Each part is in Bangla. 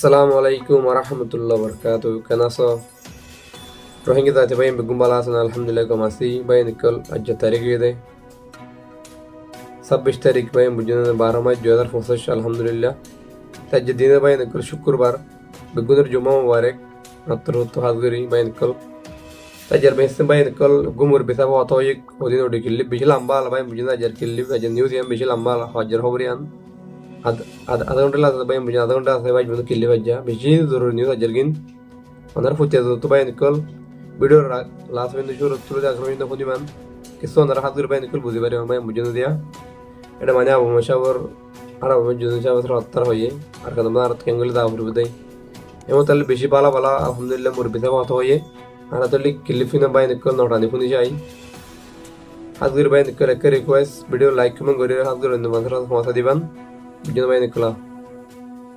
Assalamu alaikum warahmatullahi wabarakatuh. Kanaso Rohingya tati bayin begumbala sana alhamdulillah ko masi bayin nikol ajja tarik ide 26 तारीख bayin bujuna 12 मार्च 2025 alhamdulillah tajja dina bayin nikol शुक्रवार begunar juma mubarak atro to hazgari bayin nikol tajar bayin bayin nikol gumur bisa wa toyik odin odi killi bishil ambal bayin bujuna jar killi ajja news yam bishil ambal hajar hobrian adagondela bayin bujuna adagondela sai bayin bujuna killi bajja bishil zurur news ajargin anar futte to bayin nikol video last পর্যন্ত শুরু তুলে দেওয়ার পর্যন্ত প্রতিমান কিছু ওনারা হাত করে বাইন বুঝতে পারি আমি বুঝে দিয়া এটা মানে আবু মশাবর আর আবু মজুদ সাহেব হত্যার হয়ে আর কাদম আর কেঙ্গুলি দাও ফুরবে দেয় এমন তাহলে বেশি পালা পালা আলহামদুলিল্লাহ মুরব্বি সাহেব হত হয়ে আর তাহলে কিলিফিনা বাইন কল নটানি ফুনি যাই হাত করে বাইন কল একটা রিকোয়েস্ট ভিডিও লাইক কমেন্ট করে হাত করে মানুষের সমস্যা দিবেন বুঝে বাইন কলা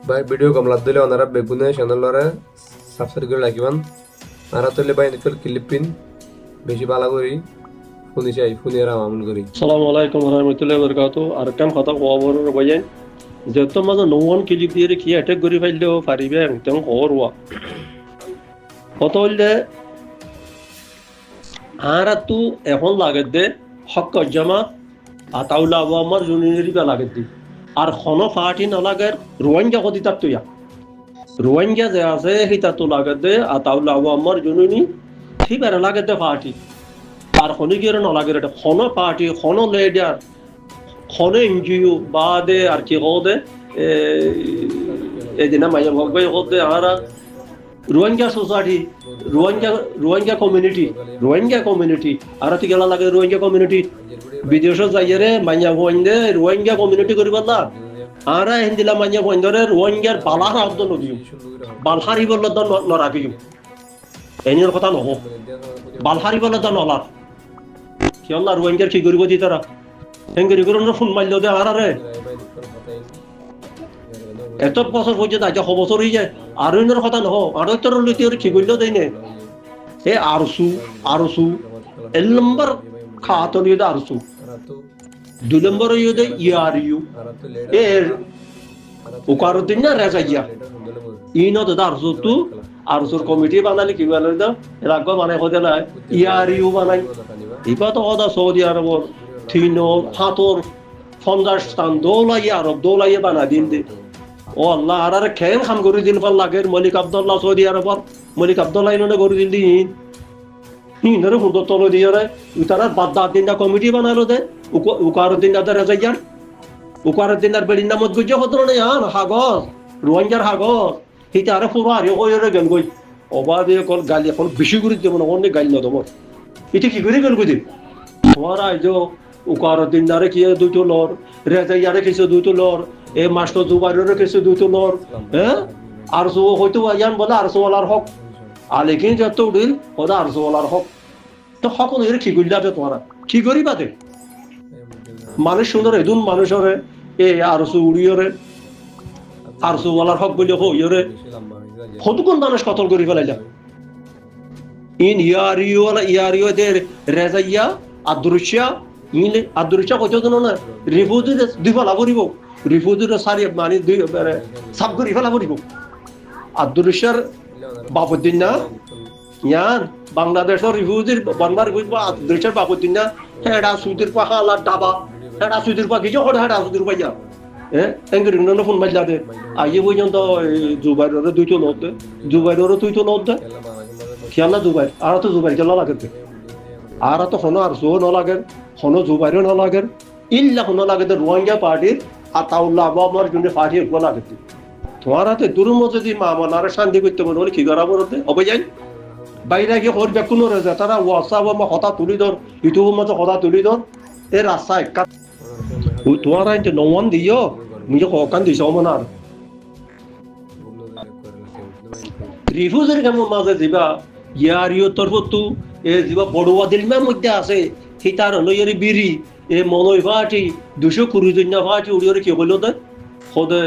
ভাই ভিডিও কমলা দিলে ওনারা বেগুনে চ্যানেলরে সাবস্ক্রাইব করে রাখিবেন আর তাহলে বাইন কল কিলিপিন বেশি পালা করি ফুনি চাই ফুনি আর আমল করি আসসালামু আলাইকুম ওয়া রাহমাতুল্লাহি ওয়া বারাকাতুহু আর কাম কথা খবর বয়ান যেত মাঝে নোন ক্লিক দিয়ে কি অ্যাটাক করি ফাইলেও পারিবে একদম হরওয়া কত হইলে আর তু এখন লাগে দে হক জামা আতাউলা আমার জুনিয়রি বা লাগে দি আর খন ফাটি না লাগে রোহিঙ্গা কদি তাত তুইয়া রোহিঙ্গা যে আছে হিতা তো লাগে দে আতাউলা আমার জুনিয়রি ঠিক আর লাগে দে ফাটি আর খনি গিয়ে না লাগে এটা খন পার্টি খন লিডার খন এনজিও বাদে আর কি কদে এই দিনা মাইয়া ভগবে কদে আর রোহিঙ্গা সোসাইটি রোহিঙ্গা কমিউনিটি আর কি গেলা লাগে রোহিঙ্গা কমিউনিটি বিদেশ যাইরে মাইয়া ভইন্দে রোহিঙ্গা কমিউনিটি করিবা না আর হিন্দিলা মাইয়া ভইন্দরে রোহিঙ্গার বালার আব্দ নদিও বালহারি বলল দ নরাকিও এনির কথা নহ বালহারি বলল দ নলা কি আল্লাহ রোহিঙ্গার কি করিব দি তারা হেঙ্গরি করে ফোন মারল দে আরে এত বছর পর্যন্ত আজ বছর হয়ে যায় আর অন্যের কথা নহ আর তোর লইতে কি করল দেই নে এ আরসু এক নম্বর খাতন ইয়ে আরসু দুই নম্বর ইয়ে ইয়ারিউ এ উকারুদ্দিন না রেজাইয়া ইনো তো আরসু তু আরসুর কমিটি বানালি কি বানালি দাও রাখবো মানে হতে না ইয়ারিউ বানাই এবার তো ওদা সৌদি আরবর থিনো হাতর 50 স্থান দৌলাইয়া বানা দিন দে ও আল্লাহ আর খেন খাম করে দিন পাল লাগে মলিক আব্দুল্লাহ সৌদি আরবর মলিক আব্দুল্লাহ ইনে করে দিন দিন হিনরে হুদ তল দিয়ে রে তারা বাদদা দিন কমিটি বানালো দে উকারুদ্দিন দা রাজাইয়ার উকারুদ্দিন আর বেড়ির নামত গুজে হতো না আর হাগর রোহিঙ্গার হাগর হিতে আরে পুরো আর কইরে গেল কই অবাদে কল গালি এখন বেশি করে দেব না অনেক গালি না দেব এটা কি করে গেল কই তোমার আইজো উকারুদ্দিন দারে কি দুটো লর রেজাইয়ারে কিছু দুটো লর এ মাস্টার জুবাইরের কিছু দুটো লর হ্যাঁ আর সো হয়তো ইয়ান বলে আর সোলার হক আলেকিন যত উড়িল ওদা আর সোলার হক তো হক এর কি কইলা তোমারা কি করিবা দে মানুষ সুন্দর এদুন মানুষরে এ আর সো উড়িয়রে আর সোলার হক বলি হইরে কতক্ষণ মানুষ কতল করি ফেলাইলা ইন ইয়ারিও দে রেজাইয়া আদৃশ্য কত জন না রিফিউজি দুই ফেলা পড়িব রিফিউজির সারি মানে দুই সাব করি ফেলা পড়িব আদৃশ্যর বাবুদ্দিন না ইয়ান বাংলাদেশের রিফিউজির বাংলার বুঝবো আদৃশ্যর বাবুদ্দিন না হেডা সুদির পাহালা ডাবা হেডা সুদির পা কিছু হড় হেডা সুদির পাইয়া এঙ্গরি না ফোন মাইলা দে আইয়ে পর্যন্ত জুবাইরের দুইটো নোট দে জুবাইরের দুইটো নোট দে খেয়ালা জুবাইর আর তো জুবাইর খেলা লাগে আর তো হনো আর সো ন লাগে হনো জুবাইরও ন লাগে ইল্লা হনো লাগে রোহিঙ্গা পার্টির আতাউল্লাহ আমার জন্য পার্টি একবার লাগে তোমার হাতে দুরুম যদি মামলার শান্তি করতে বলে কি করা বলতে হবে যাই বাইরে গিয়ে হর বেকুন রয়েছে তারা হোয়াটসঅ্যাপ আমার কথা তুলি ধর ইউটিউব মতো কথা তুলি ধর এ রাস্তা একা তোমার আইনতে নওয়ান দিও নিজে ককান দিছ মন আর রিফিউজির কেমন মাঝে দিবা ইয়ারিও তরফতু এ যা বড়ুয়া দিলমার মধ্যে আছে সেই তার লইয়ের বিড়ি এ মনই ফাটি 220 জন ফাটি উড়িয়ে কি হইল দে খোদে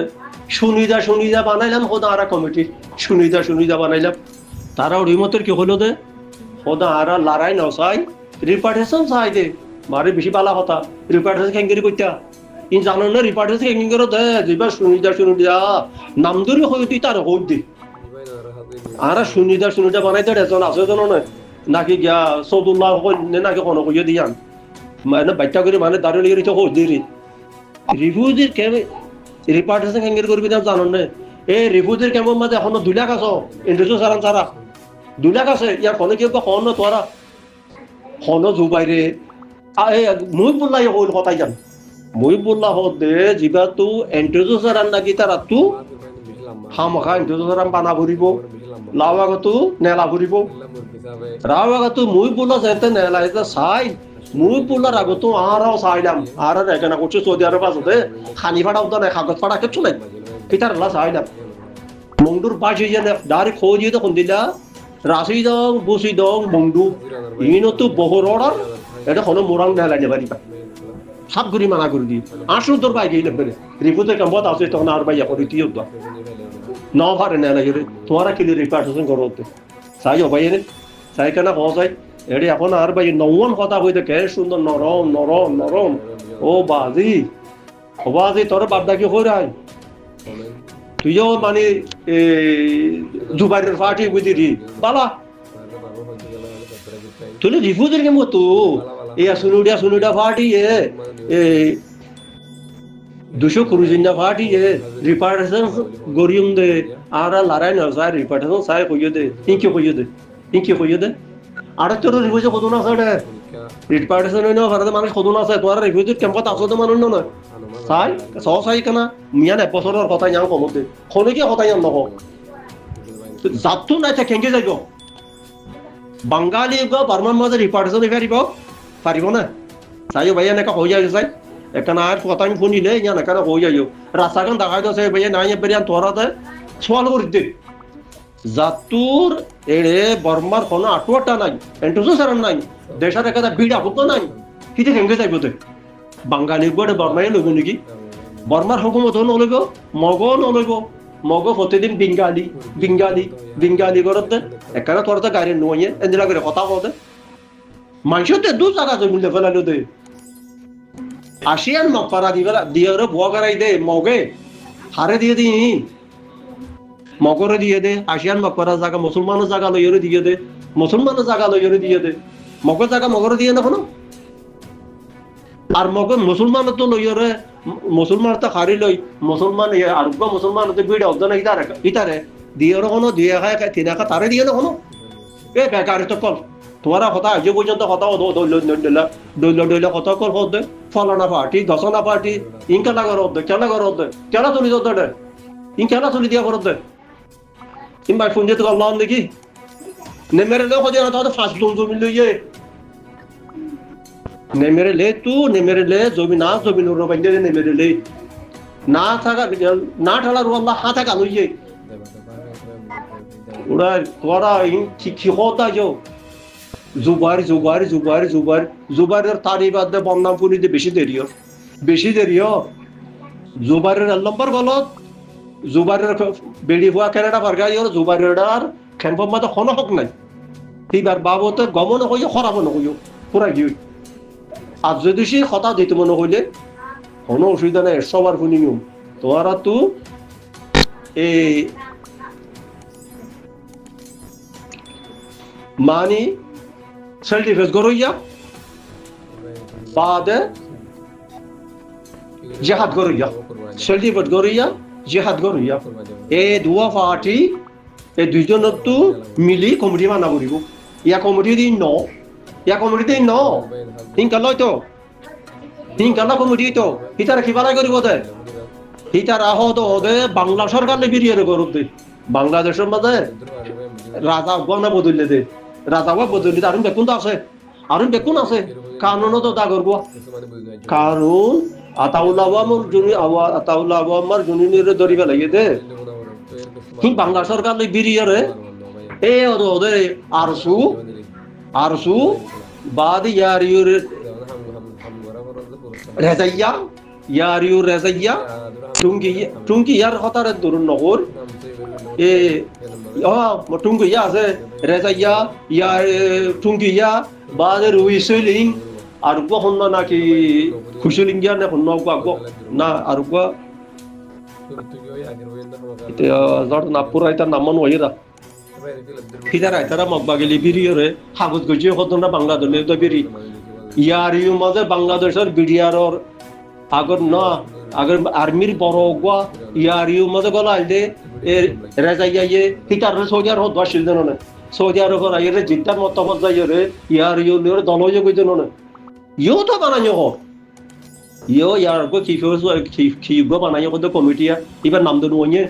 সুনিদা বানাইলাম খোদা আর কমিটি সুনিদা বানাইলাম তারা ওই মতর কি হইল দে খোদা আর লড়াই নসাই রিপার্টেশন চাই দে মারে বেশি পালা কথা রিপার্টেশন কেঙ্গেরি কইতা ইন জানানো রিপার্টার থেকে এঙ্গিং করে দে যেবা শুনিদা নাম ধরে হই তুই তার হই দি আর শুনিদা বানাই দে এজন আছে জন না নাকি গিয়া সৌদুল্লাহ হই নাকি কোন কইয়া দিয়ান মানে বাচ্চা করে মানে দাঁড়িয়ে লিয়ে তো হই দি রিভিউজের কেমন রিপার্টার থেকে এঙ্গের করবি না জানো না এই রিভিউজের কেমন মাঝে এখনো 2 লাখ আছে ইন্টারভিউ সারান সারা 2 লাখ আছে ইয়ার কোনো কেউ কোন তোরা হনো জুবাইরে মুহিবুল্লাহ হইল কথাই জান মুহিবুল্লাহ দে জিবা তু ইন্টারভিউ সারান নাকি তারা তু হামখা ইন্টারভিউ সারান বানা ভরিব লাওয়াগতু নেলা ভরিব রাওয়াগতু মুহিবুল্লাহ যেতে নেলা এটা সাই মুহিবুল্লাহর আগতো আরাও সাইলাম আর এখানে করছে সৌদি আরব আছে খানি ফাড়াও তো না কাগজ ফাড়া কিছু নাই কিতার লা সাইলাম মংদুর বাজি জানে ডাইরেক্ট খোঁজ দিয়ে কোন দিলা রাশি দং বুসি দং মংদু ইনো তো বহর অর্ডার এটা হলো মোরাং না লাগে বাড়ি সাত গুরি মানা করে দি আসু তোর ভাই গেলে বলে রিপোর্টে কেমন আছে তখন আর ভাই আপনি তিও দা ন ভারে না লাগে তোরা কি রিপার্টেশন করতে সাই ভাই নে সাই কেন হসাই এডি এখন আর ভাই নওন কথা কইতে কে সুন্দর নরম নরম নরম ও বাজি তোর বাপদা কি কইরাই তুইও মানে জুবাইরের ফাটি বুঝিরি বালা তুই রিফিউজের কেমন তো এই সুনুডিয়া ফাটি এ 200 ক্রুজিনা ফাটি এ রিপার্টেশন গরিয়ম দে আর লারাই না সাই রিপার্টেশন সাই কইয়ে দে ইনকি কইয়ে দে আর তোর রিফিউজ কত না সাড়ে রিপার্টেশন হইনো ভারতে মানুষ কত না আছে তোর রিফিউজ কেমন আছে তো মানুষ না সাই সাই কেনা মিয়ান বছরের কথা জান কমতে খনে কি কথা জান নহ জাতু নাই তা কেঙ্গে যাইব বাঙালি গো বার্মার মাঝে রিপার্টেশন পারিব না সাইও ভাইয়া নাকা হই যায় সাই এখানে আর কথা আমি শুনিলে ইয়া নাকা হই যাইও রাস্তাখান দেখাই তো সাই ভাইয়া নাই বেরিয়ান তোরাতে সোয়াল করে দে জাতুর এড়ে বর্মার কোনো আটুয়াটা নাই এন্টুসো সারান নাই দেশের একটা বিড়া হতো নাই কিতে কেঙ্গে যাইব তে বাঙালি গড়ে বর্মাই লইব নাকি বর্মার হুকুমত নলইব মগ প্রতিদিন বিঙ্গালি করতে এখানে তোর তো গাড়ি নয় এন্দিলা করে কথা বলতে মানুষতে দু জায়গা জমি ফেলালো দে আসিয়ান মকপারা দিয়ে বুয়া করাই দে মগে হারে দিয়ে দিন মগরে দিয়ে দে আসিয়ান মকপারা জায়গা মুসলমানের জায়গা লইরে দিয়ে দে মুসলমানের জায়গা লইরে দিয়ে দে মগের জায়গা মগরে দিয়ে না কোনো আর মগ মুসলমান তো লইরে মুসলমান তো খারি লই মুসলমান আরব মুসলমান তো বিড়া হতো না ইতারে দিয়ে কোনো দিয়ে খায় তিনাকা তারে দিয়ে না কোনো এ বেকার তো কল তোমারা কথা আজ পর্যন্ত কথা দইল কথা কল হতে ফলানা পার্টি দশনা পার্টি ইনকালা করতে কেলা তুলি দে ইনকালা তুলি দিয়া করতে ইনবা ফোন যেতে আল্লাহ দেখি নেমেরে লোক হতে না তো ফাঁস জমি লইয়ে নেমেরে লে জমি নুর বান্ধে নেমেরে লে না থাকা না ঠালা আল্লাহ হা থাকা লইয়ে ওরা তোরা কি হতা যাও জুবাইরের তারিবাদ দে বন্নাম পুরি দে বেশি দেরিও জুবাইরের নম্বর গলত জুবাইরের বেড়ি হওয়া কেনাডা পারগা ইয়র জুবাইরের আর খেনফম মাতে কোনো হক নাই এইবার বাবতে গমন হইও খরাব নহইও পুরা গিয়ে আর যদি সে কথা দিতে মনে হইলে কোনো অসুবিধা নাই সবার শুনিও তোরা তো এই মানি সেলফ ডিফেন্স করইয়া বাদে জিহাদ করইয়া সেলফ ডিফেন্স করইয়া জিহাদ করইয়া এই দুয়া পার্টি এই দুইজন তো মিলি কমিটি বানা করিব ইয়া কমিটি দিন ন হিংকালয় তো হিংকালা কমিটি তো হিতারা কি বালাই করিব দে হিতার আহত দে বাংলা সরকার বেরিয়ে করতে বাংলাদেশের মাঝে রাজা গনা বদলে দে রাজাও বদলি আরুন বেকুন আছে কানুনও তো দা করবো কারণ আতাউল্লাহ আমার জুনিয়রে ধরিবে লাগে দে কি বাংলা সরকার বিরিয়ারে এ ওদের আরসু বাদ ইয়ারিউর রেজাইয়া টুঙ্কি ইয়ার হতারে ধরুন নহর এ টুঙ্কি ইয়া আছে রেজাইয়া ইয়া টুঙ্কি ইয়া বাদ রুই সুইলিং আর গো হন নাকি খুশলিঙ্গিয়া না হন গো না আর গো জট না পুরাই তার নাম মনে হইরা ফিদার আইতারা মগবাগিলি বিরিয়রে হাগত গজিয়ে হতনা বাংলাদেশের তো বিরি ইয়ার ইউ মাঝে বাংলাদেশের বিডিআরর আগর না আগর আর্মির বড় গা ইয়ার ইউ মাঝে গলা আইলে এর রেজাইয়ে ফিতার সৌদি আরব দশিল দেন না সৌদি আরব আইরে জিদ্দার মতমত যাইরে ইয়ার ইউ নির দলয়ে কইদেন না ইউ তো বানানো হ ইউ ইয়ার গো কি গো বানায় কত কমিটিয়া এবার নাম দেন ওয়ে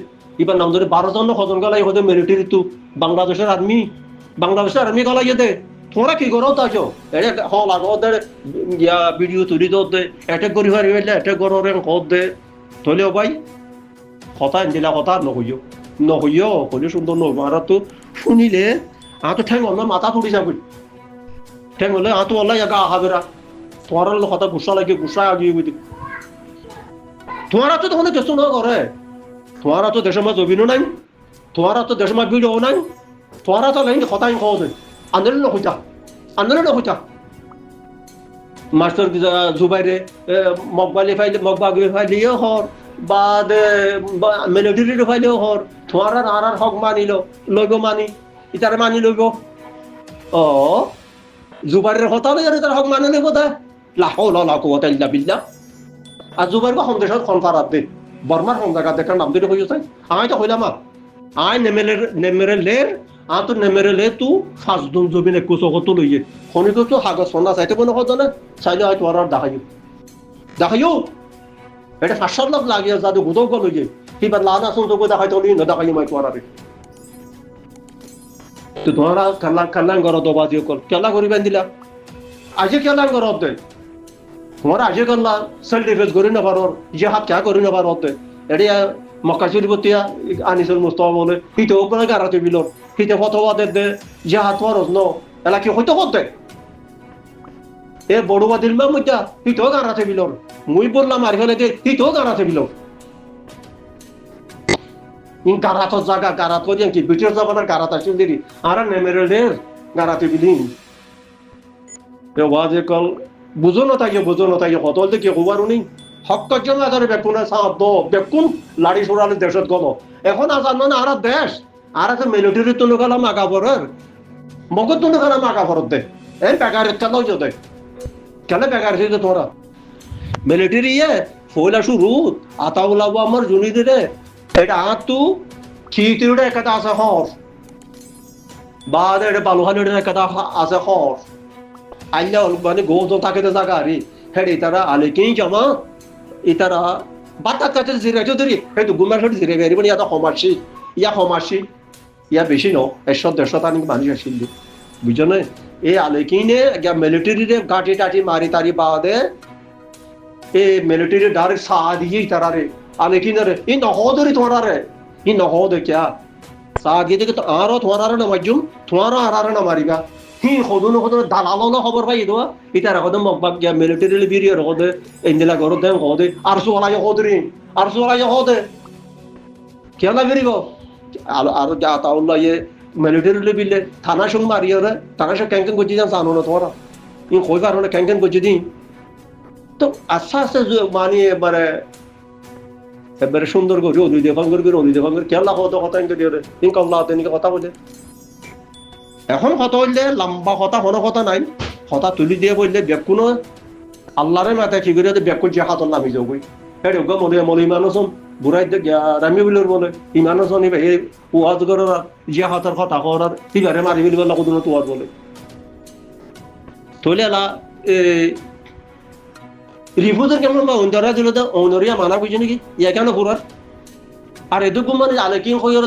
এবার নাম ধরে 12 জন হজন গলাই হতে মিলিটারি তো বাংলাদেশের আর্মি গলাই দে তোমরা কি করো তাছো এটা হল আর ওদের ইয়া ভিডিও তুলি দে অ্যাটাক করি হারি হইলে অ্যাটাক করো রে কত দে তলে ভাই কথা ইন্দিলা কথা নহইও কলি সুন্দর নমারা তো শুনিলে আ তো ঠ্যাং অন্য মাথা তুলি যাবে ঠ্যাং হলে আ তো আল্লাহ গা হাবেরা তোমার কথা গুসা আগিয়ে বুঝি তোমারা তো তখন কিছু না করে তোমারা তো দেশের মাঝে অভিনয় নাই তোমারা তো দেশের মাঝে ভিডিও নাই তোমারা তো লাইন কথাই খাওয়া দেয় আন্দোলন হইতা মাস্টার জুবাইরে মগবাগি ফাইলিও হর বা মেলোডির ফাইলেও হর তোমার আর হক মানিল লইব মানি ইতারে মানি লইব ও জুবাইরের কথা লই তার হক মানি লইব দা লাহৌলা লা কুওয়াতা ইল্লা বিল্লাহ আর জুবাইর বা দেশত কনফারাত দে বর্মার কোন জায়গা দেখার নাম দিতে হইছে আমি তো হইলাম আই নেমেরে লের আ তো নেমেরে লে তু ফার্স্ট দুন জবিন একুশ কত লইয়ে খনি তো হাগজ সোনা চাইতে কোনো কথা না চাইলে হয়তো আর দেখাইও এটা 500 লাখ লাগিয়ে যাতে গুদো গল লইয়ে কিবা লানা শুনতো কই দেখাইতো নি না দেখাই মাই তোরারে তো তোরা কাল্লান করো তো বাজিও কল কেলা করিবেন দিলা আজে কেলান করো দে তোমার আজে কাল্লা সেল ডিফেন্স করি না পারো জিহাদ কে করি না পারো দে এডিয়া মক্কা শরীফতিয়া আনিসুল মুস্তাফা বলে হিতে ওপরে গারাতে বিলর হিতে ফতোয়া দে জিহাদ ফরজ ন এলা কি হইতো করতে এ বড়ুয়া দিলমা মুইতা হিতে গারাতে বিলর মুই বললাম আর ফেলে দে হিতে গারাতে বিলর ইন গারাত জায়গা গারাত করি কি ব্রিটিশ জামানার গারাত আসিল দিরি আর নেমেরেলের গারাতে বিলিন এ ওয়াজে কল বুঝো না তাই কত হলতে কি হবার উনি হক জন আদারে বেকুনা সাপ দো বেকুন লাড়ি সুরালে দেশত গল এখন আজান মানে আর দেশ আর আছে মিলিটারি তো গেলাম আগাবরের মগজ তো গেলাম আগাবর দে এই বেকারের চালাও দে কেন বেকার হয়েছে তোরা মিলিটারি এ ফয়লা শুরু আতাউলাবো আমার জুনি দে এটা আতু খিতিরুടെ একটা আছে হর বাদে এটা বালুহানির একটা আছে হর আল্লাহ মানে গোজ থাকে তো জায়গা আরে হেডে তারা আলেকেই জামা ইতারা বাতাত কাছে জিরে যদি হেতু গুমার হতে জিরে বেরি বনি ইয়া হমাসি ইয়া বেশি ন 100 তানি মানুষ আসিল বুঝছো না এই আলেকিনে গা মিলিটারি রে গাটি টাটি মারি তারি বাদে এ মিলিটারি ডাইরেক্ট সাদিয়ে তারা রে আলেকিনে ইন নহদরি তোরা রে ইন নহদ क्या সাদিয়ে দেখে তো আরো তোরা রে না মাজুম তোরা আরারে না মারিবা হি খদুন দালালো খবর পাই দো ইতার কদম মকবাক গিয়া মিলিটারি বিরিয় রদে ইন্দিলা গর দেম কদে আরসু ওলাই হদে কেলা বিরিগো আর যা তাউল্লাহ ইয়ে মিলিটারি বিলে থানা সং মারিও রে থানা সং ক্যাঙ্কেন গজি জান জানো না তোরা ইন কই কারণে ক্যাঙ্কেন গজি দি তো আস্তে মানে এবারে সুন্দর করে ওই দেখন করে কেলা কথা ইনকে দিও রে ইন কল্লা তেনিকে কথা বলে এখন কথা হইলে লম্বা কথা নাই কথা তুলি দিয়ে বললে বেকুনো আল্লাহরে মাথায় কি করে বেকু জিহাদ নামি যাও গই হেডে গো মলে মানুষন বুড়াই রামি বিলর বলে ইমানজন এই ওয়াজ করার জিহাদের কথা করার তিবারে মারি বিল বলে কোন তোয়াজ বলে তোলে লা রিফুজার কেমন বা অন্তরা দিল তো অনরিয়া মানা বুঝি নাকি ইয়া কেন পুরার আর এদুকু মানে আলেকিন কইর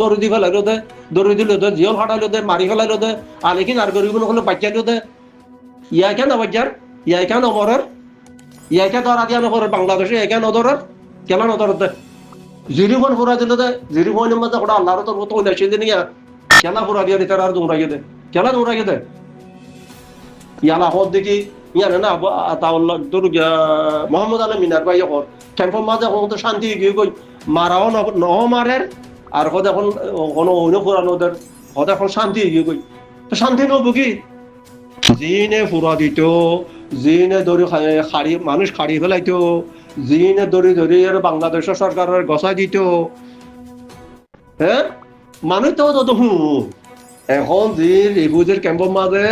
দরদি ফেলাইলো দে দরদি দিল দে জিয়ল ফাটাইলো দে মারি ফেলাইলো দে আলেকিন আর গরিব নহলে বাচ্চাইলো দে ইয়া কেন বাচ্চার ইয়া কেন অমরের ইয়া কে ধরা দিয়া নহরে বাংলাদেশে ইয়া কেন ধরার কেলা নধরত দে জিরিফোন ফুরা দিল দে জিরিফোনের মধ্যে ওটা আল্লাহর তোর মতো হইলে দিন ইয়া কেলা ফুরা দিয়া তার আর দৌড়াইয়ে দে কেলা দৌড়াইয়ে দে ইয়ালা হদ দেখি ইয়া না তাআল্লাহ দরু মোহাম্মদ আলী মিনার ভাই হর ক্যাম্প মাঝে তো শান্তি গিয়ে কই মারাও ন মারের আর হদ এখন কোনো অন্য ফুরানোদের হদ এখন শান্তি গিয়ে কই তো শান্তি নব কি জিনে ফুরা দিত জিনে দড়ি খাড়ি মানুষ খাড়ি ফেলাইতো, জিনে দড়ি ধরি আর বাংলাদেশের সরকারের গছাই দিত, হ্যাঁ মানুষ তো তত এখন যে রিফিউজির ক্যাম্পের মাঝে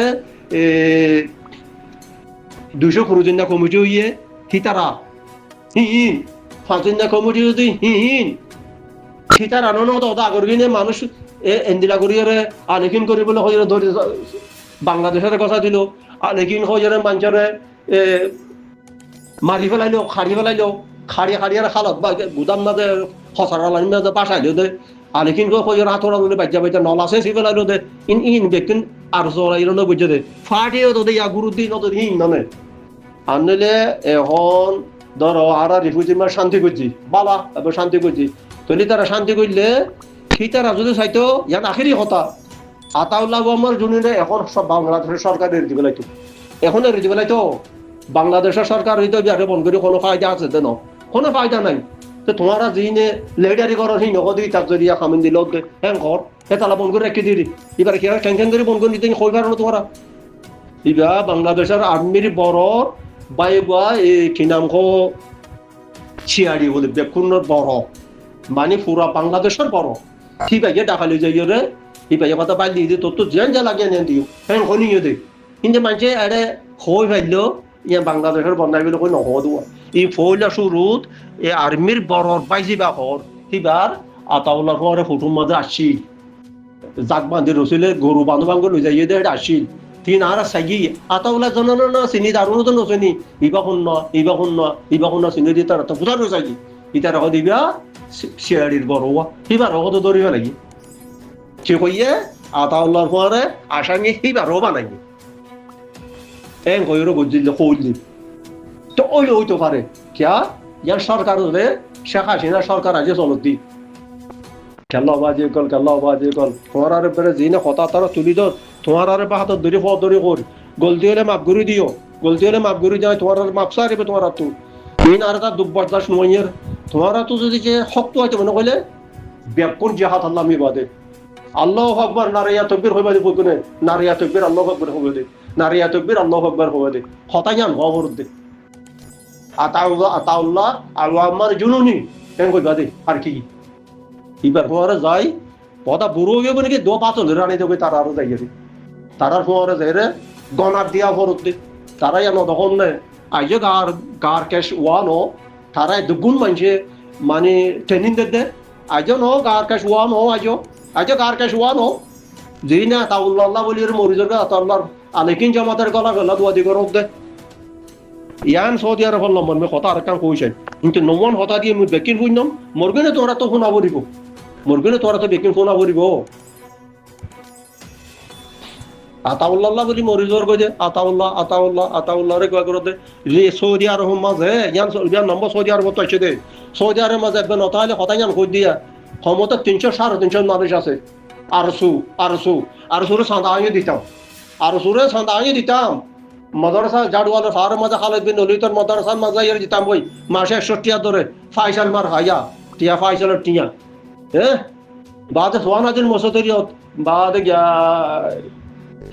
200 কমিটি হইয়ে হিতারা হিন 5 কমিটি যদি হিন হিতার আনন্দ তত আগর কিনে মানুষ এন্দিলা করিয়ারে আলেখিন কৰিবলৈ হইয়ারে ধরি বাংলাদেশের কথা দিল, আলেখিন হইয়ারে মানুষরে মারি ফেলাইলো, খাড়ি ফেলাইলো, খাড়িয়ার খালত বা গুদাম মাঝে হসার লাইন মাঝে বাসাইলো দে, আলেখিন হইয়ারে হাতরা বলে বাজ্যা নল আছে সে ফেলাইলো দে, ইন ব্যক্তি আর চলাইলো না বুঝে দে ফাটিও তো ইয়া গুরুত্ব নত হিন মানে আনলে এখন ধরো আর রিফিউজি মার শান্তি করছি বালা এবার শান্তি করছি তৈরি তারা শান্তি করলে কি তারা যদি চাইতো ইয়ান আখেরি কথা আতাউল্লাহ আমার জুনিরে এখন সব বাংলাদেশের সরকার রেডি বেলাইতো, এখন রেডি বেলাইতো বাংলাদেশের সরকার হইতো বিহারে বন্ধ করে কোনো ফায়দা আছে দেন, কোনো ফায়দা নাই। তো তোমারা যিনি লেডারি করো সেই নগদি তাক যদি খামিন দিল হ্যাঁ ঘর হে তালা বন্ধ করে রেখে দিলি এবার কি টেনশন করে বন্ধ করে দিতে কই পারো তোমরা ইবা বাংলাদেশের আর্মির বড় বাইবা এই কি নাম কো ছিয়াড়ি বলে বেকুনের বড় মানে পুরা বাংলাদেশের বড় ঠিক আছে ডাকালি যাই রে ইবাই কথা বাই দিয়ে তোর তো জেন যা লাগে নেন দিও হ্যাঁ হনিও দে কিন্তু মানুষে আরে হই ভাইলো ইয়া বাংলাদেশের বন্যাই বলে কই নহদ এই ফইলা শুরুত এই আর্মির বড় পাইছি বা হর সিবার আতাউল্লাহ পরে ফুটুর মধ্যে আসছি জাক বান্ধি রসিলে গরু বান্ধব বাঙ্গ লই যাইয়ে দে আসছিল তিন আর সাইগি আতাউল্লাহ জানানো না চিনি দারুণ তো নচেনি ইবা শূন্য চিনি দিয়ে তার বুঝানো চাইছি ইতার হদ দিবা শেয়ারির বড় সিবার হদ ধরিব লাগি সে কইয়ে আতাউল্লাহর পরে আসামি সিবারও বানাই এন কইরো বুঝিল কইলি তো ওই তো পারে কিয়া ইয়ার সরকার হলে শেখ হাসিনা সরকার আজ চলত দি খেলা বাজে কল তোমার আর পরে যিনি কথা তারা তুলি দো তোমার আর বাহাত দড়ি ফ দড়ি কর গলতি হলে মাপ করে দিও, গলতি হলে মাপ করে যায় তোমার আর মাপ সারিবে তোমার আর তো দিন আর তার দুঃখ বরদাস্ত নয়ের তোমার তো যদি যে শক্ত হয়তো মনে কইলে ব্যাপক জিহাদ আল্লাহ আমি বাদে আল্লাহু আকবার নারিয়া তাকবীর হইবা দে বলকুনে নারিয়া তাকবীর আল্লাহু আকবার হইবা দে নারিয়া তাকবীর আল্লাহু আকবার হইবা দে কথা জান হওয়ার দে আতাউল্লাহ আর আমার জুনুনি কেন কইবা দে আর কি এবার পরে যাই পদা বুড়ো হয়ে বলে কি দো পাঁচল রানি দেবে তারা আরো যাই গেছে তারার পরে যাই রে গনার দিয়া ফরত দে তারাই আনো তখন নে আইজে গার ক্যাশ ওয়ানো তারাই দুগুণ মানছে মানে ট্রেনিং দে আইজো নো গার ক্যাশ ওয়ানো আইজো গার ক্যাশ ওয়ানো যেই না আতাউল্লাহ বলি মরিজর আতাউল্লাহ আলেকিন জামাতের গলা গলা দুয়া দি করত দে ইয়ান সৌদি আরব হল মর্মে কথা আর কাম কইছেন কিন্তু নমন হতা দিয়ে মুই বেকিন হইনম মরগনে তোরা তো ফোন আবরিব মরগনে তোরা তো বেকিন ফোন আবরিব আতাউল্লাহ বলি মরিজর কই দে আতাউল্লাহ রে কয় করতে রে সৌদি আরব মাঝে ইয়ান নম্বর সৌদি আরব তো আছে দে সৌদি আরব মাঝে বেন তাহলে কথা ইয়ান কই দিয়া ক্ষমতা 300 350 মানুষ আছে আরসুরে সান্দা আনিয়ে দিতাম মাদ্রাসা জাডওয়ালা ফার মাঝে খালেদ বিন ওলিতর মাদ্রাসার মাঝে ইয়ার দিতাম বই মাসে 100 টিয়া ধরে ফাইসাল মার হাইয়া টিয়া ফাইসালের টিয়া হ্যাঁ বাদে সোয়ানাদিন মসদরিয়ত বাদে গিয়া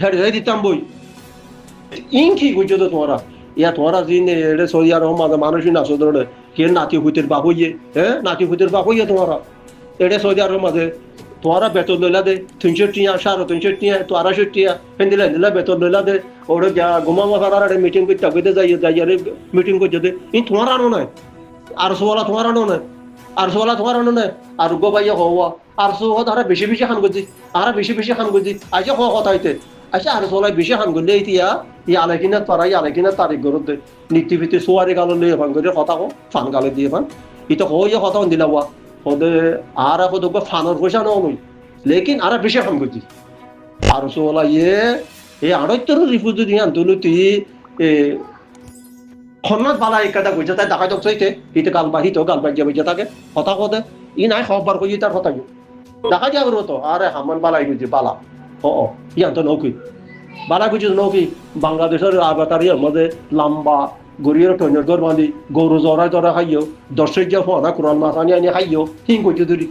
হেড়ে দিতাম বই ইনকি বুঝছো তো তোমরা ইয়া তোমরা জিনে এড়ে সরিয়া রহম মাঝে মানুষই না সদরে কে নাতি হুইতের বাপ হইয়ে হ্যাঁ নাতি হুইতের বাপ হইয়ে তোমরা এড়ে সরিয়া রহম মাঝে তোমরা বেতন লইলা দে 300 টিয়া 350 টিয়া তো 250 টিয়া দিলা বেতন লইলা দে ওরে ঘুমাবো সারা মিটিং করতে কইতে যাইয়া মিটিং করতে দে ইন তোমার আনো নাই আর সোলা তোমার আনো নাই আর গো ভাইয়া হওয়া আর সো তারা বেশি খান গজি আজ কথা হইতে আচ্ছা আর সোলাই বেশি খান গলে ইতিয়া আলাকিনা তারিখ গরতে নীতি ভিত্তি সোয়ারে গালো লই ভাঙ করে কথা ফান গালে দিয়ে ফান ইতো হইয়া কথা দিলাওয়া হদে আর হদে ফানোর পয়সা নই লেকিন আর বেশি খান গজি আর সোলা এই আড়াইতর রিফিউজি দিয়ে আন্দোলতি খন্নত বালা একটা কইছে তাই দেখা যাচ্ছে হিতে গালবাহি যাবে তাকে কথা কথা ই নাই খবর কই তার কথা দেখা যাবে তো আরে হামান বালাই কইছে বালা ইয়ান তো নৌকি বালা কইছে নৌকি বাংলাদেশের আবাতারিয়ার মধ্যে লম্বা গরিয়ের টনের গর বাঁধি গরু জরা খাইও দর্শক যা ফোনা কোরআন মাছ আনি খাইও হিং কইছে ধরি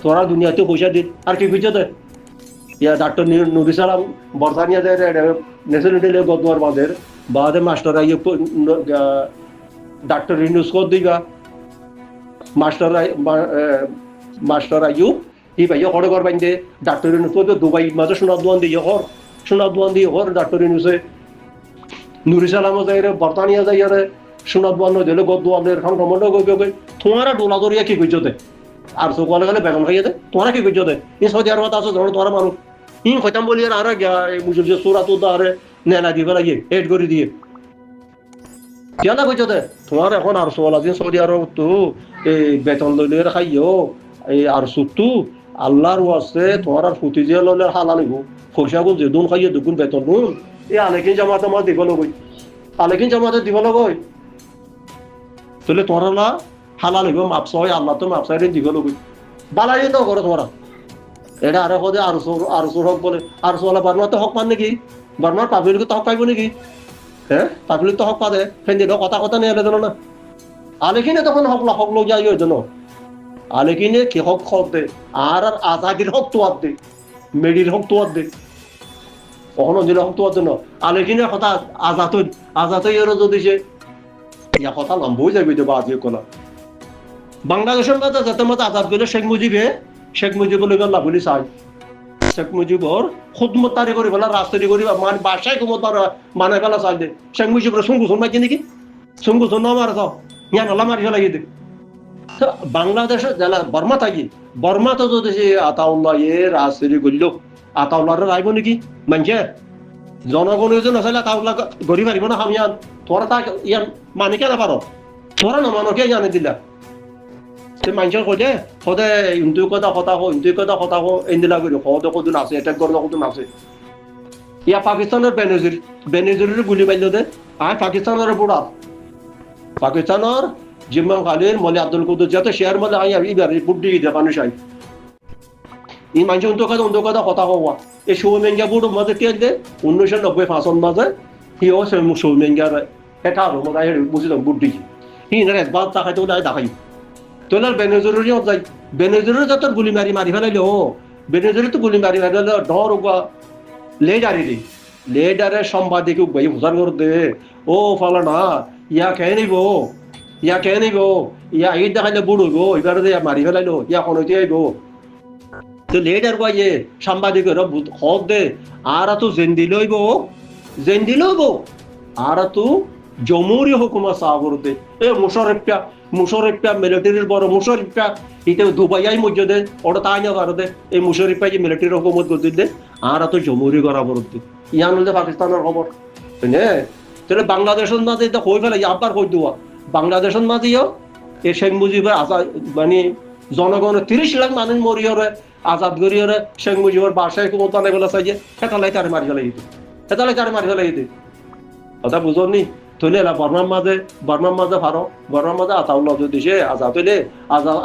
তোরা দুনিয়াতে পয়সা দিন আর কি কইছে ইয়া ডাক্তার নুরি সালাম বর্তানিয়াদের ন্যাশনাল গদওয়ার বাদের বাদে মাস্টার আইয়ে ডাক্তার রিনুস কর দিবা মাস্টার আইয়ু ই ভাই হড়ে কর বাইন্দে ডাক্তার রিনুস কর দুবাই মাঝে সোনা দোয়ান দিয়ে হর ডাক্তার রিনুসে নুরি সালাম যাইরে বর্তানিয়া যাইরে সোনা দোয়ান দিলে গদওয়াদের সংক্রমণ গই তোমারা ডোলা দরিয়া কি কইছো দে আর সকলে গেলে বেতন খাইয়ে দে তোমরা কি কইছো দে এই সৌদি আরব আছে ধরো তোমরা মানুষ ইন কইতাম বলি আর বুঝল যে সুরা তো আরে নেলা দিবে লাগিয়ে এড করে দিয়ে কেনা কইছো দে তোমার এখন আর সোলা দিন সৌদি আরব তো এই বেতন লইলে খাইও এই আর সুতু আল্লাহর ওয়াসে তোমার আর ফুটি যে লইলে হালা নিব পয়সা গুণ যে দুন খাইয়ে দুগুণ বেতন নুন এই আলেকিন জামাতে আমার দিব লগই আলেকিন জামাতে দিব লগই তাহলে তোমরা হালাল হইব মাপসা হয় আল্লাহ তো মাপসাই দিব লগই বালাই তো করো তোমরা এটা আরো কদে আর হক বলে আর সোলা বার্মার তো হক মান নাকি বার্মার পাবলিক তো হক পাইব নাকি হ্যাঁ পাবলিক তো হক পাবে ফেন্দি কথা নিয়ে এলে না আলেকিনে তখন হক লোক যাই ওই জন্য আলেকিনে কি হক দে আর আজাদির হক তো দে মেডির হক তো দে কখনো দিলে হক তো না আলেকিনে কথা আজাদ যদি সে ইয়া কথা লম্বই যাবি তো বাজিয়ে কোনা বাংলাদেশের মাঝে যাতে মতো আজাদ গেলে শেখ মুজিবুর লাভ বলি চাই শেখ মুজিবর খুদমত তারি করি বলা রাজতৈরি করি মানে বাসায় কুমত মানে ফেলা চাই দে শেখ মুজিবর সঙ্গুসন মাইছে নাকি সঙ্গুসন না মারে তো ইয়ান হলা মারি ফেলাই দে বাংলাদেশে জেলা বর্মা তো যদি সে আতাউল্লাহ রাজতৈরি করল আতাউল্লাহ রাইব নাকি মানছে জনগণের জন্য আসলে আতাউল্লাহ গড়ি মারিব না হামিয়ান তোরা তা ইয়ান মানে কেন পারো তোরা না মানকে জানে দিলা মানুষের কইলে সদায় ইন্দু কথা এন্দিলা করি সদে কদিন আছে এটাক করেন কদিন আছে ইয়া পাকিস্তানের বেনজিরের গুলি মারল দে আর পাকিস্তানের বুড়া পাকিস্তানের জিম্মান খালির মলে আব্দুল কুদ্দুস যাতে শেয়ার মলে আই ইবার রিপোর্ট দিয়ে দে মানুষ আই এই মানুষ অন্ত কথা হওয়া এই সৌমেঙ্গা বুড়ো মাঝে কে দে 1995 মাঝে হিও সৌমেঙ্গার এটা আরো মনে বুঝলাম বুদ্ধি হিনার একবার তাকাইতে দেখাই তোলার বেনজরুরি যাই বেনজরুরি যত গুলি মারি ফেলাইলে বেনজরুরি তো গুলি মারি ফেলাইলে ধর লেডারে সাংবাদিক ভাই হুসার করে দে ও ফালানা ইয়া খেয়ে নিব ইয়া ঈদ দেখাইলে বুড়ো গো এবার মারি ফেলাইলো ইয়া কোনোতে আইব তো লেডার কয়ে সাংবাদিকের হক দে আর তো জেন্দি লইব আর তো জমহুরি হুকুমত সাহাবর দে এ মুশাররফ মিলিটারির বড় মুশাররফ ইতে দুবাই মসজিদে ওটা তাই না ভারতে এই মুশাররফ যে মিলিটারি হুকুমত করে দিলে আর তো জমহুরি করা বরতে ইয়ান হলে পাকিস্তানের খবর হ্যাঁ তাহলে বাংলাদেশের মাঝে এটা হয়ে ফেলে আবার হয়ে দেওয়া বাংলাদেশের মাঝেও এই শেখ মুজিবের আজাদ মানে জনগণের 30 লাখ মানুষ মরিয়রে আজাদ করিয়রে শেখ মুজিবের বাসায় ক্ষমতা নেই বলে চাই যে হেতালাই তারে মারি ফেলাই দিতে কথা বুঝনি তৈলে বর্মার মাঝে ভারো বর্মার মাঝে আতাউল্লাহ যদি সে আজাদ হইলে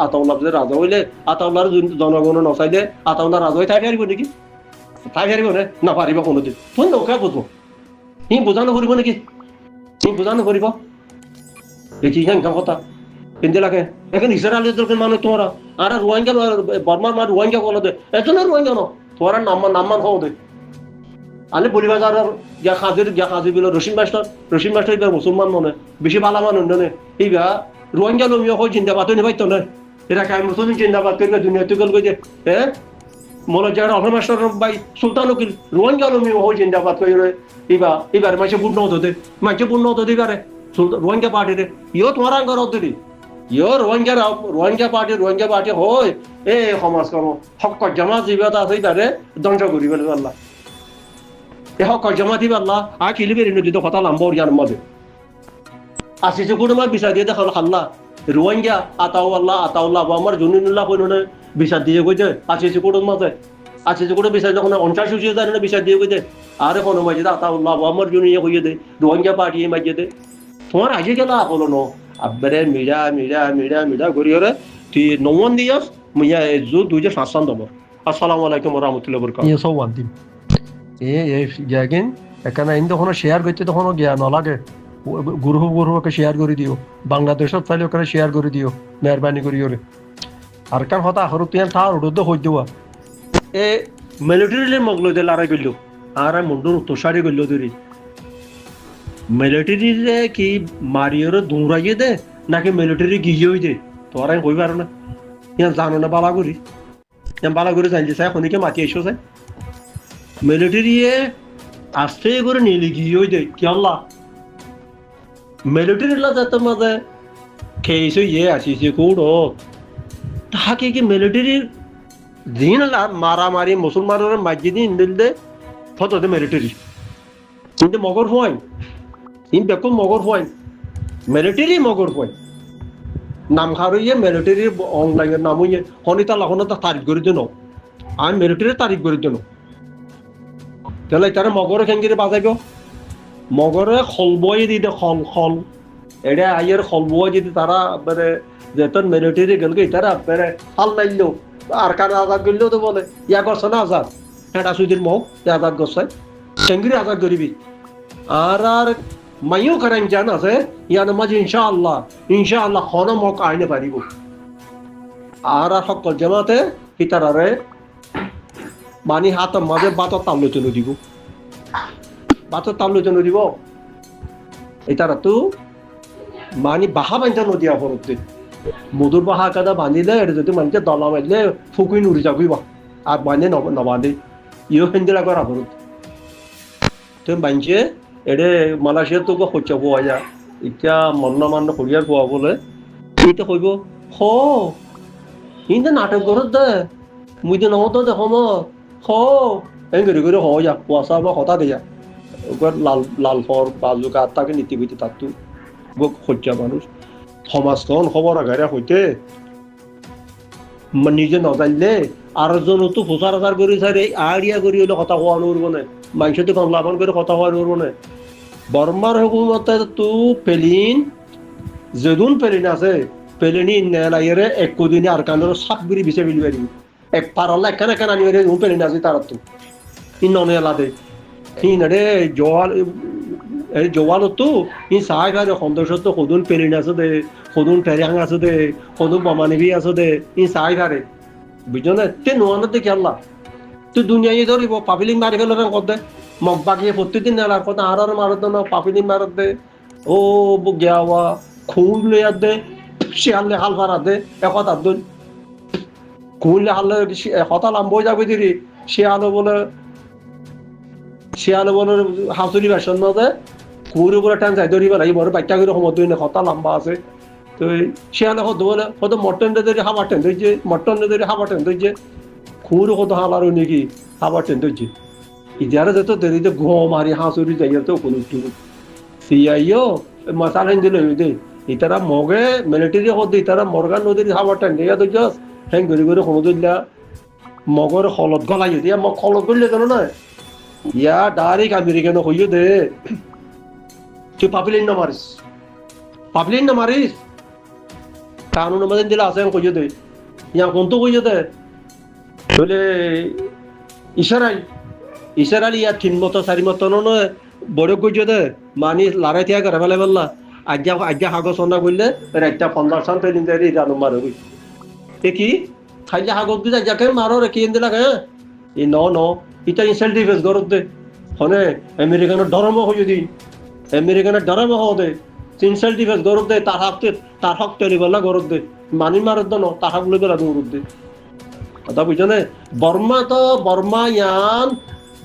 আতাউল্লাহ যদি রাজা হইলে আতাউল্লাহর জনগণ নচাইলে আতাউল্লাহ রাজা হয়ে থাকি পারিব নাকি থাকি পারিব না পারিব কোনোদিন তুই নৌকা বুঝবো ই বোঝানো করিব নাকি দেখি হ্যাঁ কথা কিন্তু লাগে এখন ইসরায়েল আলীদের মানুষ তোমরা আর রোহিঙ্গা বর্মার মা রোহিঙ্গা বলো দে এজনের রোহিঙ্গা ন তোরা নাম্মান হও দে আলে বলিবাজারের গিয়া খাজি বিল রশিদ মাস্টার এবার মুসলমান মনে বেশি ভালো মানুষ নে এইবা রোহিঙ্গা লমিও হয় জিন্দাবাদ নেই পাইতো না এরা কায় মুসলিম জিন্দাবাদ করে দুনিয়া তুগল গই যে হ্যাঁ মোলা যারা অফ মাস্টার ভাই সুলতান উকিল রোহিঙ্গা লমিও হয় জিন্দাবাদ করে এবার মাঝে পূর্ণ হতো এবারে রোহিঙ্গা পার্টিতে ইও তোমার আঙ্গার হতে ইও রোহিঙ্গা পার্টি হয় এই সমাজ কর্ম হক জামা জীবিত আছে এবারে ধ্বংস করি বলে আল্লাহ এ হক জামা দিবে আল্লাহ আর কিলিবের নদীতে কথা লাম্বর ইয়ার মাঝে আসিছে কোনো মার বিচার দিয়ে দেখাল খাল্লা রোহিঙ্গা আতাউল্লাহ আমার জুনিনুল্লাহ কইনে বিচার দিয়ে কইছে আসিছে কোনো মাঝে বিচার যখন 50,000 বিচার দিয়ে কইছে আরে কোনো মাঝে আতাউল্লাহ আমার জুনিয়ে কইয়ে দে রোহিঙ্গা পার্টি মাঝে দে তোমার আজে গেল হলো ন আব্বারে মিডা গরিয়রে তুই নমন দিয়াস মিয়া জু 2005 নম্বর আসসালামু আলাইকুম ওয়া রাহমাতুল্লাহি ওয়া বারাকাতুহু এই সব ওয়ান্দিম এই জায়গায় এখানে ইন তখন শেয়ার করতে তখন জ্ঞান লাগে গুরুকে শেয়ার করে দিও বাংলাদেশত ফাইলে ওখানে শেয়ার করে দিও মেহরবানি করি ওরে আর কার কথা হরু তুই ঠার উড়দ হই দেওয়া এ মিলিটারিলে মগলো দে লড়াই করলো আর মুন্ডুর তোষারি করলো ধরি মিলিটারিরে কি মারিয়র দৌড়াইয়ে দে নাকি মিলিটারি গিয়ে দে তোরা কই পারো না ইয়া জানো না বালা করি ইয়া বালা করে জানছে স্যার খনিকে মাতি এসো স্যার মিলিটারিয়ে আস্তে করে নিয়ে গিয়ে দে কি আল্লাহ মিলিটারিলা যাতে মাঝে খেয়েছে ইয়ে আসিছে কোড়ো তাহাকে কি মিলিটারির দিন মারামারি মুসলমানের মাঝিদি ইন্দিল দে ফটোতে মিলিটারি কিন্তু মগর হয় ইন বেকুম মগর হয় মিলিটারি মগর হয় নাম খারইয়ে মিলিটারি অনলাইনের নাম হইয়ে হনিতা লাখনো তা তারিখ করে দেন আমি মিলিটারি তারিখ করে দেন তাহলে তারা মগর খেঙ্গিরে বাজাইব মগরে খলবই দিতে খল খল এটা আইয়ের খলবই দিতে তারা মানে যেতন মিলিটারি গেলকে তারা মানে হাল নাইলো আর কার আজাদ করলেও তো বলে ইয়া করছে না আজাদ এটা সুদিন মহ আজাদ করছে খেঙ্গিরে আজাদ করিবি আর মাইও করেন জান আছে ইয়ার মাঝে ইনশাআল্লাহ খন মক আইনে পারিব আর সকল জামাতে হিতারারে মানি হাতের মাঝে বাতর তামলে চলে দিব বাতর তামলে চলে দিব এটারা তো মানি বাহা বান্ধা নদী অপরতে মধুর বাহা কাদা বাঁধিলে এটা যদি মানুষকে দলা মারলে ফুকুই নুড়ি যাবি বা আর বাঁধে নবাঁধে ইও হেন্দিরা করা অপরত তো বাঞ্চে এটা মালয়েশিয়ার তো খরচা পোৱা যায় এতিয়া মন্ন সৰিয়াৰ পোৱা বলে এতিয়া কইব হ ইন্দে নাটক ঘৰত দে মুই তো নহতো দেখো হ এই করে হ যা পোৱাচা বা হতা দিয়া ওপর লাল ফর বাজুকা তাকে নীতি বইতে তাতো খরচা মানুষ সমাজখন খবর আগারে হইতে নিজে নজানলে আর জনতো প্রচার আচার করে চাই আইডিয়া করি হলে কথা কোয়া নরব না মানুষের কম লাভন করে কথা কোয়া নরব না বর্মার হুকুমতে তো পেলিন যেদুন পেলিন আছে পেলিনি নেলাইরে এক দিনে আর কানের সাপ গুড়ি বিছে বিলবারি এক পারাল্লা একখানে একখানে আনিবারে পেলিন আছে তার তো ইন ননেলা দে ইনরে জোয়াল তো ই সাই গারে সন্তোষত সদুন পেলিন আছে দে সদুন টেরিয়াং আছে দে সদুন বমানিবি আছে দে ই সাই গারে বুঝনে তে নোয়ানতে কি আল্লাহ তুই দুনিয়ায় ধরিব পাবলিক মারি ফেলে কত মগ বাকিয়ে প্রত্যেকদিন নেলার কথা আর মারত না পাপিনি মারত দে ও গেওয়া খুন লইয়া দে শিয়ালে হাল ফারা দে একথা দুন খুনলে হাল হতা লাম্ব যাবে দিদি শিয়ালে বলে হাসুরি ভাষণ না দে কুড়ি বলে টান যাই ধরিবে লাগি বড় বাচ্চা করে সময় দুই হতা লম্বা আছে তো শিয়ালে হতো বলে হয়তো মটন ধরে হাবার টেন ধরছে মটন ধরে হাবার টেন ধরছে খুঁড় হতো হালার নাকি হাবার টেন ধরছে ইজারা যেত দেরিতে ঘুম মারি হাঁসুরি যাইয়া তো কোনো সিআইও মশালা দিল দে ইতারা মগে মিলিটারি হতো ইতারা মর্গান নদীর হাবার টেন দিয়া তো যাস হ্যাং করে কোনো দিল্লা মগর খলত গলাই দিয়া মগ খলত করলে কেন না ইয়া ডাইরেক্ট আমেরিকান হইও দে তুই পাপিলিন না মারিস কানুন আমাদের দিলে আছে কইও দে ইয়া কোন তো কইও দে বলে ইশারাই ইয়া তিন মতো চারি মতো নয় বড় কইও দে মানি লড়াই থিয়া করে ফেলে বললা আজ্ঞা হাগজ সন্ধ্যা করলে একটা 15 সাল পেলিন দেরি জানো মারো এ কি খাইলে হাগজ দিয়ে যাকে মারো রেখে দিলা হ্যাঁ ই ন ইটা সেলফ ডিফেন্স করত দে হনে আমেরিকানের ধর্ম হইও দি আমেরিকানের ধর্ম হও দে সেলফ ডিফেন্স করত দে তার হক তৈরি বলা করত দে মানি মারত ন তার হক লই বেলা দৌড় দে কথা বুঝনে বর্মা ইয়ান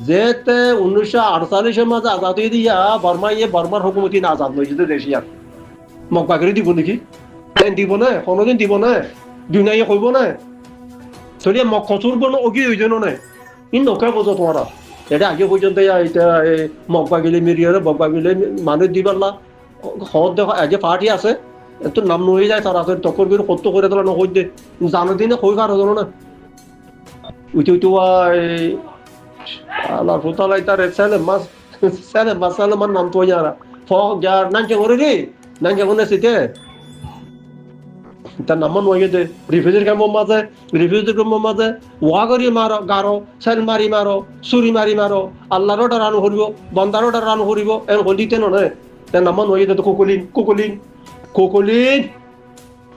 যেতে 1948 মাঝে আজাদি দিয়া বর্মার হুকুমতি না আজাদ লইছে দেশিয়ার মক বাগরি দিব নাকি দিব না কোনোদিন দিব না দুনিয়ায় কইব না তলিয়া মক কচুর বন অগি হইছে না ইন নকা বোঝো তোমরা এটা আগে পর্যন্ত এটা মক বাগিলে মিরিয়ারে মক বাগিলে মানুষ দিবাল্লা হদ দেখো আগে পার্টি আছে তো নাম নই যায় তারা তকর করে কত করে তোলা নকই দে জানো দিনে কই কার হলো না উঠে আল্লাহ ফুতালাই তার সালে মাসালে মান নাম তো যারা ফক যার নাঞ্চে করে রে নাঞ্চে কোনে সিতে তার নাম নয় দে রিফিউজি ক্যাম্প মাঝে ওয়া করি মারো গারো সেল মারি মারো চুরি মারি মারো আল্লাহর ওটা রান করিব বন্দার ওটা রান করিব এর হলিতে নয় তার নাম নয় দে কোকলিন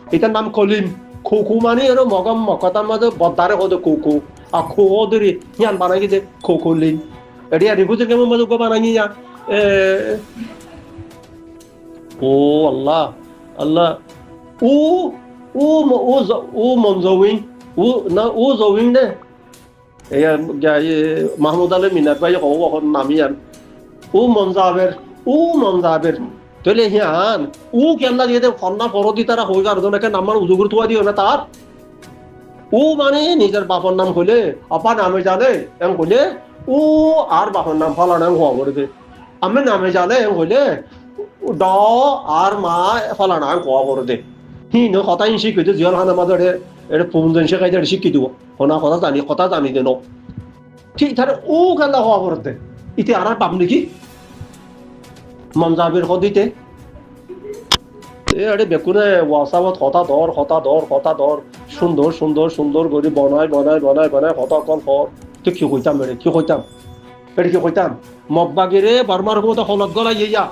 এটার নাম কলিম খো মানে এর মগম মকতার মাঝে বদারে হতো খো আর খো ধরে ইয়ান বানাই গেছে খো লিন এটি আর রিফুজের কেমন মজা বানাই নিয়া ও আল্লাহ আল্লাহ ও ও ও মনজউইন ও না ও জউইন দে মাহমুদ আলী মিনার ভাই কখন নামি আর ও মনজাবের তাহলে হিয়ান ও কেন দিয়ে ফন্না পরদি তারা হয়ে যার জন্য নাম্বার উজুগুর থুয়া দিও না তার ও মানে নিজের বাপর নাম হইলে আপা নামে জানে এম হইলে ও আর বাপর নাম ফলা নাম হওয়া করবে আমি নামে জানে এম হইলে ড আর মা ফলা নাম হওয়া করবে হিনো কথা শিখিয়ে জিয়াল খান আমাদের এটা পুনজন শেখাই শিখিয়ে দিব হনা কথা জানি দেন ঠিক তাহলে ও কেন হওয়া করতে ইতি আর পাব নাকি মনজাবের হদিতে আরে বেকুনে ওয়াসাবত কথা ধর সুন্দর করে বনায় কথা কল কর তো কি কইতাম কি কইতাম মগবাগিরে বারমার মতো হলত গলাই ইয়া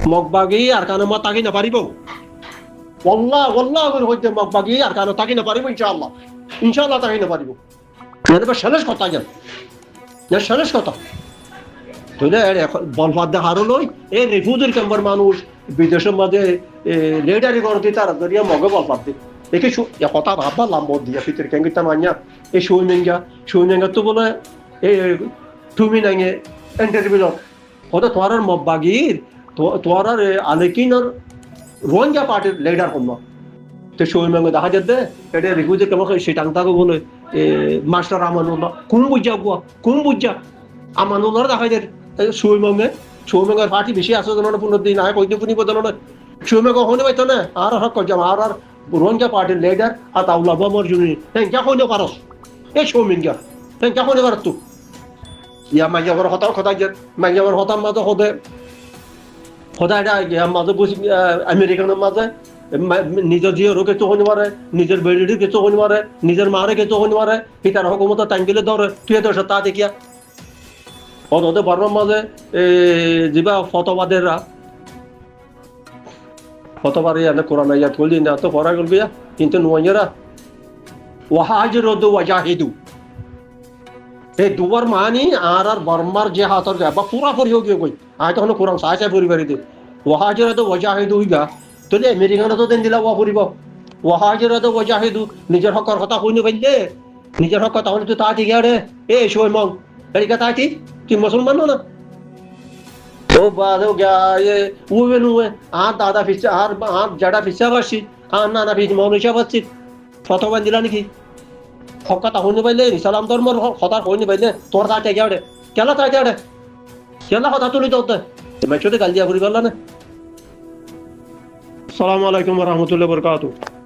মগবাগি আর কানে মা তাকি না পারিব ওয়াল্লাহ করে হইতে মগবাগি আর কানে তাকি না পারিব ইনশাআল্লাহ তাকি না পারিব এটা শেষ কথা জান শেষ কথা তুলে বলফাদ দেখারও লই এই রিফুজের কেম্বার মানুষ বিদেশের মাঝে লেডারি করতে তার জরিয়া মগে বলফাদ দি একে কথা ভাববা লাম্ব দিয়া ফিতের কেঙ্গিতা মানিয়া এই সুইমেঙ্গা তো বলে এই তুমি নাঙে ইন্টারভিউ হতে তোমার মব্বাগির তোমার আলেকিনর রোহিঙ্গা পার্টির লিডার কোন তো সুইমেঙ্গা দেখা যেতে এটা রিফুজের কেমন সেটাংটাকে বলে মাস্টার আমানুল্লাহ কোন বুঝা আমানুল্লাহ দেখা যায় সুইমেঙ্গের পার্টি বেশি আছে জানো পুনর্দিন আয় কইতে পুনি বদল না সুইমেঙ্গ হনে পাইতো না আর হক করজাম আর রোহিঙ্গা পার্টির লিডার আর তাউলা বমর জুনি হ্যাঁ কে হইলে পারস এই সুইমেঙ্গা হ্যাঁ কে হইলে পারত তুই ইয়া মাইয়াবর কথা যে মাইয়াবর হতার মাঝে এটা মাঝে বুঝি আমেরিকানের মাঝে নিজের জিও কিছু হইতে পারে নিজের বেডির কিছু হইতে পারে নিজের মারে কিছু হইতে পারে পিতার হকুমত টাঙ্গিলে ধরে তুই তো তা দেখিয়া ওদের বর্মার মাঝে যা ফতবাদেররা ফতবার ইয়া কোরআন ইয়াদ করলি না তো পড়া গেল গিয়া কিন্তু নোয়াইরা ওয়াহাজিরুদু ওয়াজাহিদু এই দুবার মানি আর বর্মার যে হাতর যায় বা পুরাপুরি হোক কই আয় তখন কোরআন সাহায্য পরিবারিতে ওয়াহাজিরুদু ওয়াজাহিদু হইবা তোলে আমেরিকানো তো দেন দিলা ওয়া পরিব ওয়াহাজিরুদু ওয়াজাহিদু নিজের হকর কথা কইনি বাইলে নিজের হক কথা হলে তো তা ঠিক আরে এ শোয় মং এই কথা ঠিক কি মুসলমান না ও বাদো গায়ে উবে নুয়ে আর দাদা ফিসা আর জাডা ফিসা বাসি আর নানা ফিস মনুষা বাসি ফতোয়া দিলা নাকি হকতা হইনি বাইলে ইসলাম ধর্মর কথা হইনি বাইলে তোর তা ঠিক আরে কেলা তা ঠিক আরে কেলা কথা তুলি তো মেচোতে গাল দিয়া করি বললা না আসসালামু আলাইকুম ওয়া রাহমাতুল্লাহি ওয়া বারাকাতুহু